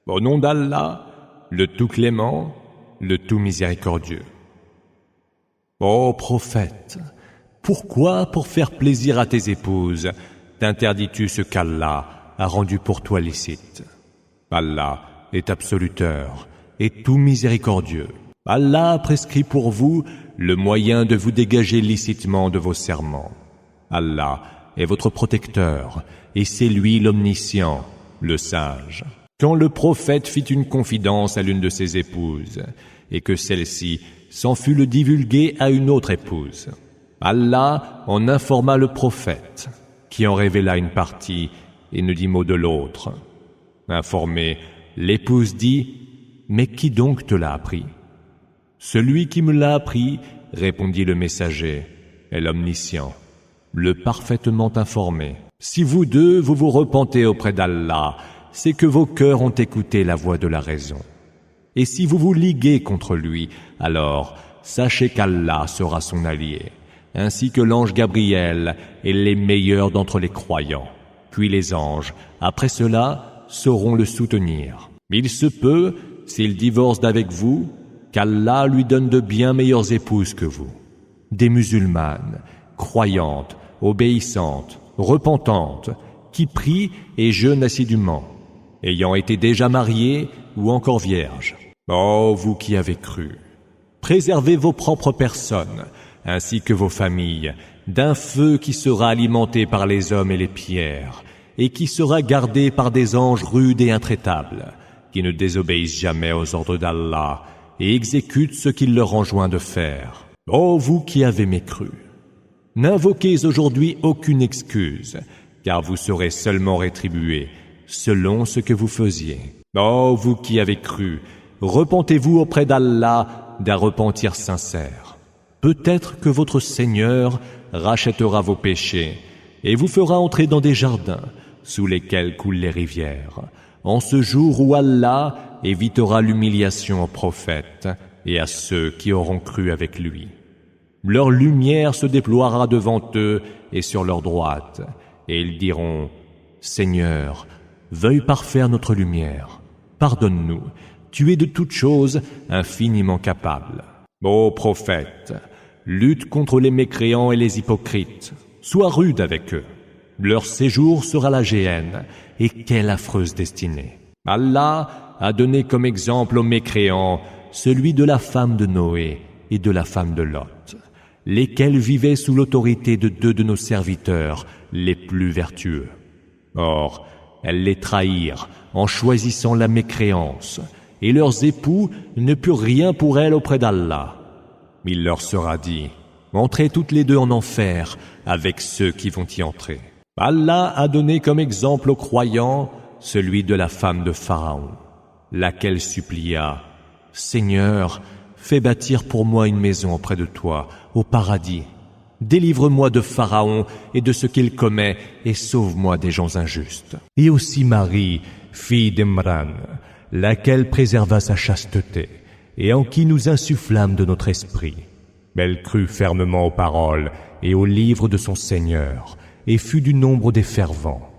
Au nom d'Allah, le tout clément, le tout miséricordieux. Ô prophète, pourquoi, pour faire plaisir à tes épouses, t'interdis-tu ce qu'Allah a rendu pour toi licite? Allah est absoluteur et tout miséricordieux. Allah a prescrit pour vous le moyen de vous dégager licitement de vos serments. Allah est votre protecteur et c'est lui l'omniscient, le sage. Quand le prophète fit une confidence à l'une de ses épouses et que celle-ci s'en fut le divulguer à une autre épouse, Allah en informa le prophète, qui en révéla une partie et ne dit mot de l'autre. Informée, l'épouse dit « Mais qui donc te l'a appris ?» « Celui qui me l'a appris, répondit le messager, est l'omniscient, le parfaitement informé. Si vous deux vous vous repentez auprès d'Allah, c'est que vos cœurs ont écouté la voix de la raison. Et si vous vous liguez contre lui, alors sachez qu'Allah sera son allié, ainsi que l'ange Gabriel et les meilleurs d'entre les croyants. Puis les anges, après cela, sauront le soutenir. Il se peut, s'il divorce d'avec vous, qu'Allah lui donne de bien meilleures épouses que vous, des musulmanes, croyantes, obéissantes, repentantes, qui prient et jeûnent assidûment, ayant été déjà mariées ou encore vierges. Ô vous qui avez cru, préservez vos propres personnes, ainsi que vos familles, d'un feu qui sera alimenté par les hommes et les pierres, et qui sera gardé par des anges rudes et intraitables, qui ne désobéissent jamais aux ordres d'Allah, et exécutent ce qu'il leur enjoint de faire. Ô vous qui avez mécru, n'invoquez aujourd'hui aucune excuse, car vous serez seulement rétribués selon ce que vous faisiez. Ô vous qui avez cru, repentez-vous auprès d'Allah d'un repentir sincère. Peut-être que votre Seigneur rachètera vos péchés et vous fera entrer dans des jardins sous lesquels coulent les rivières, en ce jour où Allah évitera l'humiliation aux prophètes et à ceux qui auront cru avec lui. Leur lumière se déploiera devant eux et sur leur droite, et ils diront « Seigneur, veuille parfaire notre lumière. Pardonne-nous, tu es de toutes choses infiniment capable. » Ô prophète, lutte contre les mécréants et les hypocrites. Sois rude avec eux. Leur séjour sera la géhenne, et quelle affreuse destinée. Allah a donné comme exemple aux mécréants celui de la femme de Noé et de la femme de Lot, lesquels vivaient sous l'autorité de deux de nos serviteurs les plus vertueux. Or, elles les trahirent en choisissant la mécréance, et leurs époux ne purent rien pour elles auprès d'Allah. Il leur sera dit, entrez toutes les deux en enfer avec ceux qui vont y entrer. Allah a donné comme exemple aux croyants celui de la femme de Pharaon, laquelle supplia, « Seigneur, fais bâtir pour moi une maison auprès de toi, au paradis. Délivre-moi de Pharaon et de ce qu'il commet, et sauve-moi des gens injustes. » Et aussi Marie, fille d'Imran, laquelle préserva sa chasteté, et en qui nous insufflâmes de notre esprit. Elle crut fermement aux paroles et aux livres de son Seigneur, et fut du nombre des fervents.